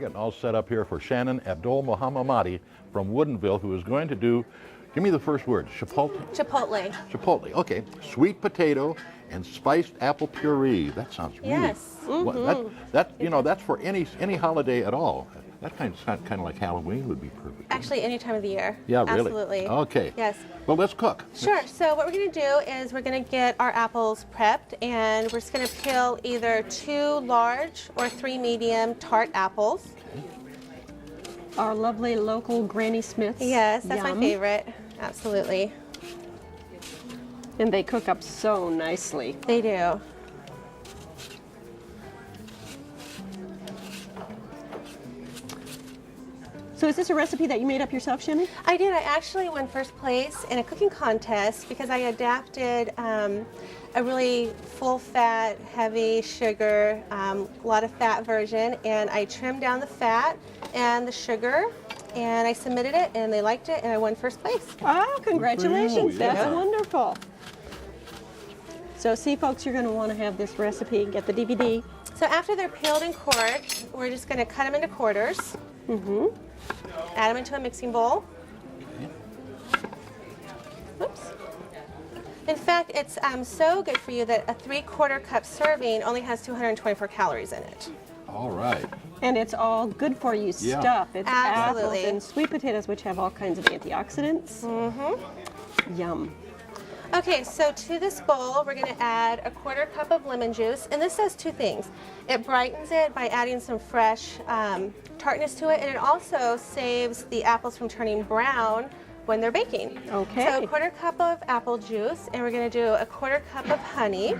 getting all set up here for Shannon Abdul Mohammadi from Woodinville, who is going to do, give me the first word, chipotle? Chipotle. Chipotle, okay. Sweet potato and spiced apple puree. That sounds really, Yes. that's for any holiday at all. That kind of like Halloween would be perfect. Actually, any time of the year. Yeah, really. Absolutely. Okay. Yes. Well, let's cook. Sure. So what we're going to do is we're going to get our apples prepped, and we're just going to peel either 2 large or 3 medium tart apples. Our lovely local Granny Smiths. Yes, that's Yum. my favorite. Absolutely. And they cook up so nicely. They do. So is this a recipe that you made up yourself, Shannon? I did. I actually won first place in a cooking contest because I adapted a really full-fat, heavy sugar, a lot of fat version, and I trimmed down the fat and the sugar, and I submitted it, and they liked it, and I won first place. Oh, congratulations. Yeah. That's wonderful. So see, folks, you're going to want to have this recipe. Get the DVD. So after they're peeled and cored, we're just going to cut them into quarters. Add them into a mixing bowl. Oops. In fact, it's so good for you that a 3/4 cup serving only has 224 calories in it. All right. And it's all good for you Yeah. stuff. It's Absolutely. apples and sweet potatoes, which have all kinds of antioxidants. Yum. Okay, so to this bowl, we're going to add a 1/4 cup of lemon juice, and this does 2 things. It brightens it by adding some fresh tartness to it, and it also saves the apples from turning brown when they're baking. Okay. So a 1/4 cup of apple juice, and we're going to do a 1/4 cup of honey.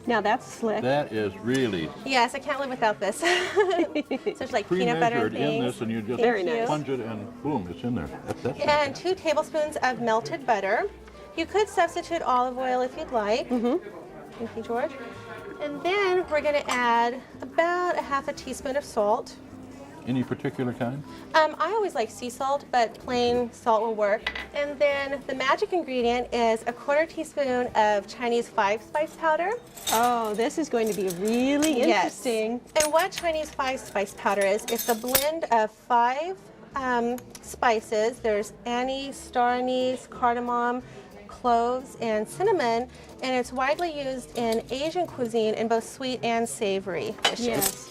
Now that's slick. That is really Yes, I can't live without this. So it's like peanut butter pre-measured and in things. this, and you just Very nice. plunge it, and boom, it's in there. That's And 2 tablespoons of melted butter. You could substitute olive oil if you'd like. Thank you, George. And then we're going to add about a 1/2 teaspoon of salt. Any particular kind? I always like sea salt, but plain salt will work. And then the magic ingredient is a 1/4 teaspoon of Chinese 5-spice powder. Oh, this is going to be really interesting. Yes. And what Chinese 5-spice powder is, it's a blend of 5 spices. There's anise, star anise, cardamom, cloves, and cinnamon, and it's widely used in Asian cuisine in both sweet and savory dishes. Yes.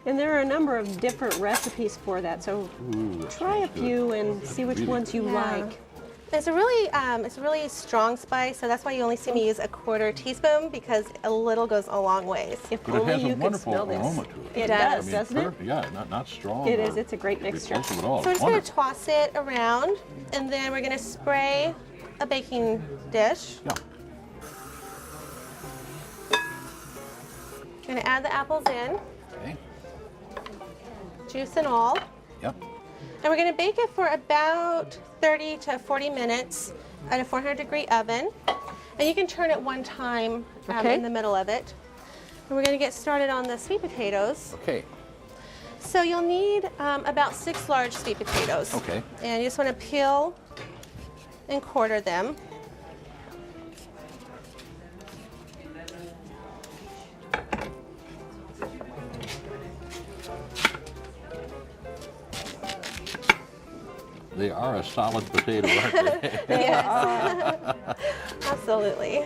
And there are a number of different recipes for that, so Ooh, that try a sounds good. few and see which Really ones you Yeah. like. It's a really strong spice, so that's why you only see me use a 1/4 teaspoon, because a little goes a long ways. If But it only has you a could wonderful smell this. aroma to it. It does, does, doesn't it? perfect. Yeah, not strong. It or is. It's a great mixture. repulsive at all. So we're just going to Wonderful. toss it around, and then we're going to spray a baking dish. Yeah. Going to add the apples in, Okay. juice and all, Yep. and we're going to bake it for about 30 to 40 minutes at a 400-degree oven. And you can turn it one time Okay. in the middle of it. And we're going to get started on the sweet potatoes. Okay. So you'll need about 6 large sweet potatoes. Okay. And you just want to peel and quarter them. They are a solid potato, aren't they? Yes. Absolutely.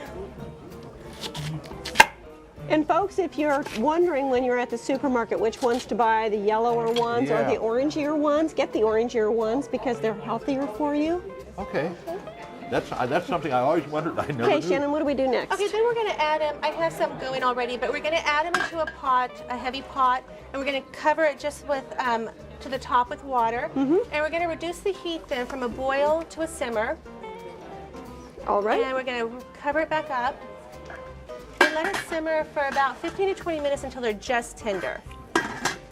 And folks, if you're wondering when you're at the supermarket which ones to buy, the yellower ones or Yeah. the orangier ones, get the orangier ones because they're healthier for you. Okay. That's something I always wondered. I never Okay, knew. Shannon, what do we do next? Okay, then we're going to add them. I have some going already, but we're going to add them into a pot, a heavy pot, and we're going to cover it just with to the top with water. And we're going to reduce the heat then from a boil to a simmer. All right. And we're going to cover it back up and let it simmer for about 15 to 20 minutes until they're just tender.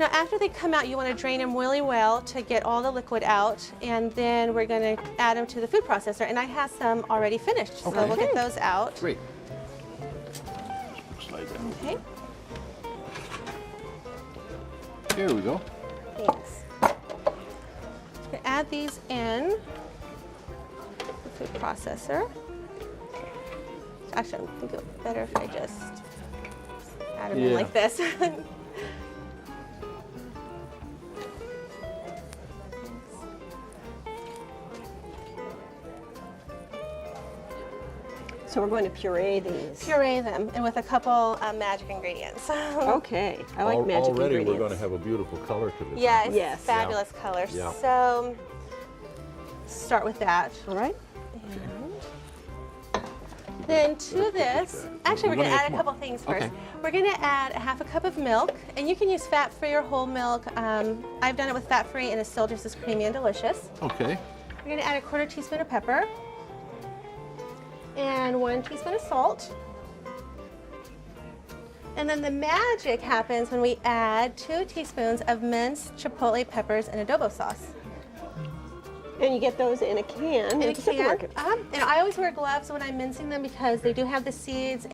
Now, after they come out, you want to drain them really well to get all the liquid out, and then we're going to add them to the food processor. And I have some already finished, so Okay. we'll get those out. Great. Slide that. Okay, Here we go. thanks. Just gonna add these in the food processor. Actually, I think it would be better if I just add them in Yeah. like this. So we're going to puree these. Puree them, and with a couple magic ingredients. Okay, I like magic Already ingredients. we're going to have a beautiful color to this. Yes, Yes. fabulous color. Yeah. So start with that. All right. Then to this, actually we're We're going to gonna add add a more. couple things first. Okay. We're going to add a half a cup of milk, and you can use fat-free or whole milk. I've done it with fat-free, and it's still just as creamy and delicious. Okay. We're going to add a 1/4 teaspoon of pepper and 1 teaspoon of salt. And then the magic happens when we add 2 teaspoons of minced chipotle peppers and adobo sauce. And you get those in a can In a at the can. supermarket. And I always wear gloves when I'm mincing them because they do have the seeds